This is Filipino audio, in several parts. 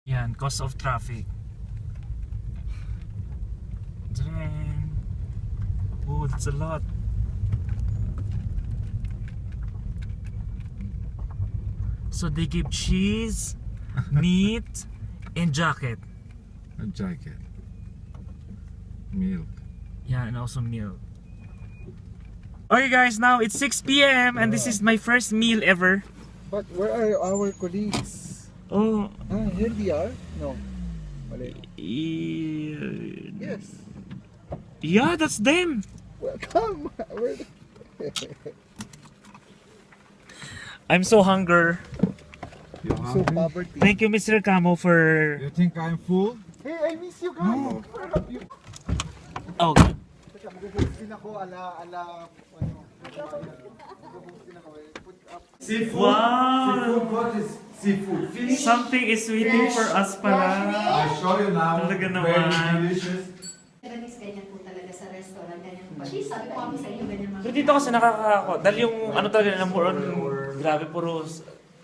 Yan, cause of traffic. Dang. Oh, that's a lot. So they give cheese, meat, and jacket. A jacket. Milk. Yeah, and also milk. Okay guys, now it's 6 p.m. and this is my first meal ever. But where are our colleagues? Oh. Ah, here they are? No. Mali. Yes. Yes. Yeah, that's them. Welcome. I'm so hungry. You So poverty. Thank you, Mr. Camo, for... You think I'm full? Hey, I miss you guys. Where have you? Oh, Teka, mag-host din ako ala, ano. Mag-host din ako. Put up. Seafood. wow! Seafood. What is seafood? Fish. Something is waiting for us pala. I'll show you now. Talaga Very naman. delicious. Ganyan po talaga sa restaurant, ganyan po. Cheese, sabi ko kami sa inyo, ganyan mga. Pero dito kasi nakakako. Dahil yung ano talaga nila, grabe, puro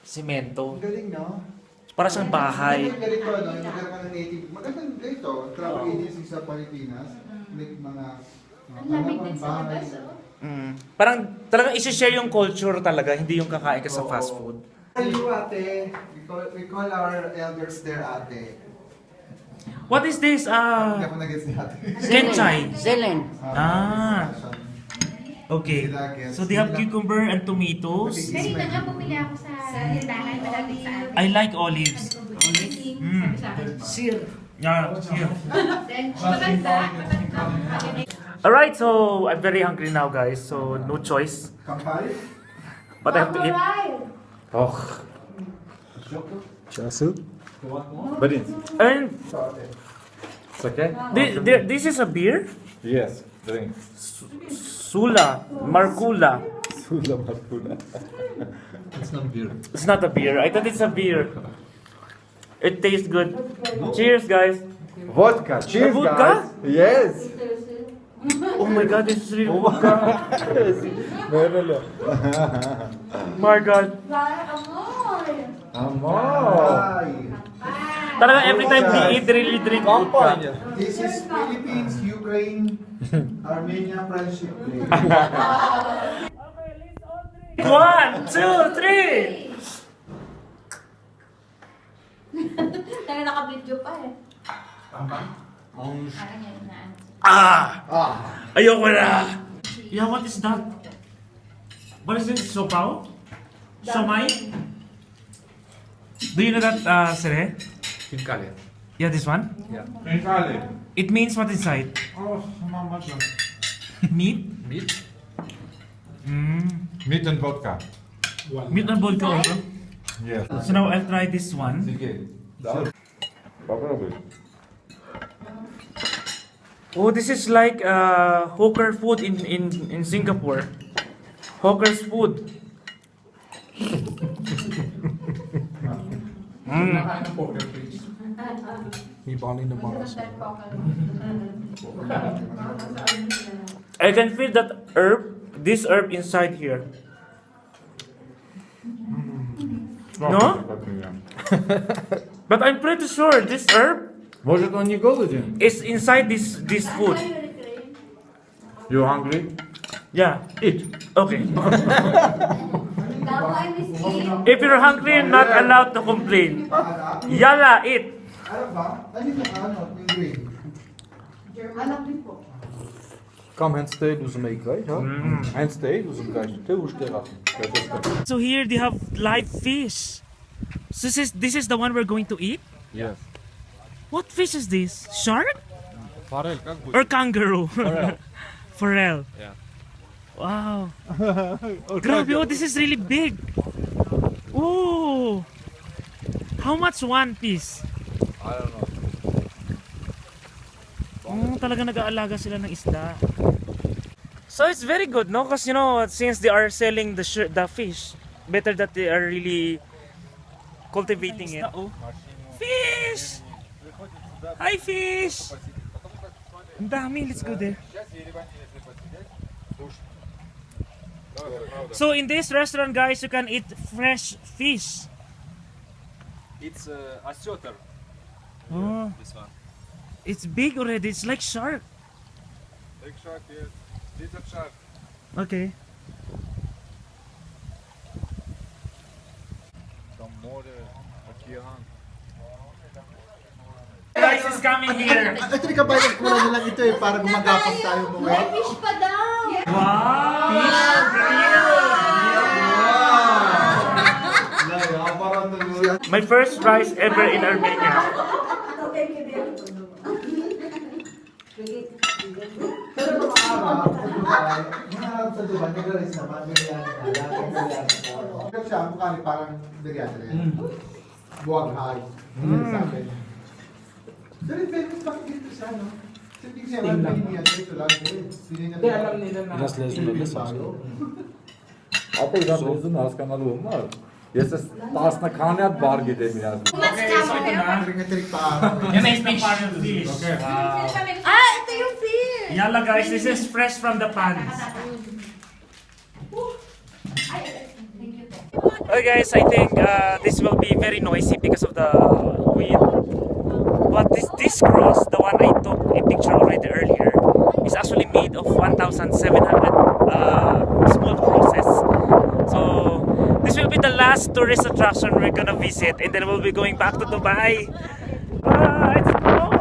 simento. Galing, no? Para siyang bahay. Yung ganito, no? Yung maganda ka ng native. Magandang ganito. Travel agency sa Pilipinas. Like mga... Ang lamig din sa labas, oh. Parang talagang isi-share yung culture talaga, hindi yung kakain ka sa fast food. See you, ate. We call our elders there, ate. What is this? Hindi ako nag-gets ni ate. Kenchay. Zelen. Ah. Okay. So they have cucumber and tomatoes. Kanina nga bumili ako sa tindahan, malapit sa atin. I like olives. Sabi sa akin. Sir. Yeah, here. Then, matanda. Alright, so I'm very hungry now, guys. So no choice. Kampay? But I have to eat. Oh. Chasu. But it's And okay? this is a beer? Yes. Drink. Sula, Marcula. Sula Marcula. It's not beer. It's not a beer. I thought it's a beer. It tastes good. Cheers, guys. Vodka. Cheers, Vodka? guys. Yes. Oh my God, this is really vodka. Merlo. My God. Amor. Talaga every time we eat, really drink vodka. This is Philippines, Ukraine, Armenia Friendship Day. 1, 2, 3. Kaya naka-video pa eh. Parang yan na. Ayoko na. Yeah, what is that? What is it? Sopaw? Somay? Do you know that, Sere? Pinkale. Yeah, this one? Yeah. Pinkale. It means what inside? Oh, mama. Meat? Meat? Mm. Meat and vodka. Meat and vodka also? Yes. So now I'll try this one. Sige. Попробуй. Oh, this is like hawker food in Singapore. Hawker's food. I can feel that this herb inside here. No? But I'm pretty sure this herb Может, он не голоден? is inside this food. You hungry? Yeah. Eat. Okay. Dapat Miss Kim. If you're hungry, you're not allowed to complain. Yalla, eat. Ano ba? Ano yung ano? Yung green? Alam din po. Kam hen stay doe ze mee kwijt, hè? Hen stay doe ze kwijt. Te hoe sterk. So here they have live fish. So this is the one we're going to eat? Yes. What fish is this? Shark? Форель, как будет? Or kangaroo? Forel. Yeah. Wow. Grabe, oh, this is really big. Oh. How much one piece? I don't know. Oh, talaga nag-aalaga sila ng isda. So it's very good, no? Because you know, since they are selling the fish, better that they are really cultivating it. Fish! Hi, fish! Ang dami, let's go there. So in this restaurant, guys, you can eat fresh fish. It's осетр. Oh, This one. it's big already. It's like shark. Big shark here. Little shark. Okay. Some more Akihan. Guys is coming here. Actually, kabayan ko na lang ito eh, para gumagapang tayo mo. May fish pa daw! Wow! My first rice ever in Armenia. Pero mga araw, mga araw sa Dubai, nag-release naman, biryani na, lahat ng biryani na. Pero siya, mukha ni parang biryani rin. Buwag-hay. Sa akin. Pero in fairness, bakit dito siya, no? Kasi siya, ang Pilipinas, dito lang. Hindi alam nila na. Biraz lezzetli Philippines olsa. tayo. Abi biraz uzun az kanalı olmaz. Yes, aslında kanat bar gidelim yani. Okay, so ito na. Trick pa. Yan na yung parang fish. Wow. Ah, ito yung fish! Yala guys, this is fresh from the pans. Okay guys, I think this will be very noisy because of the wind. But this cross, the one I took a picture already earlier, is actually made of 1,700 small crosses. So this will be the last tourist attraction we're gonna visit, and then we'll be going back to Dubai. It's cold.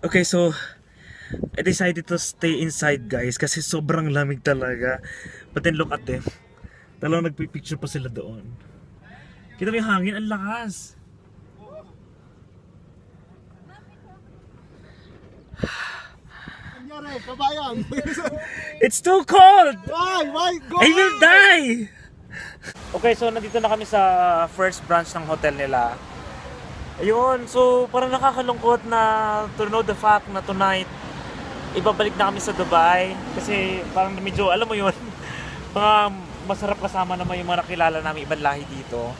Okay, so I decided to stay inside guys kasi sobrang lamig talaga. But then look at them. Talagang nagpipicture pa sila doon. Kita mo yung hangin, ang lakas. It's too cold! Why? Go! I will die! Okay, so nandito na kami sa first branch ng hotel nila. Ayun, so parang nakakalungkot na to know the fact na tonight ibabalik na kami sa Dubai kasi parang medyo, alam mo yun, mga masarap kasama naman yung mga nakilala namin ibang lahi dito.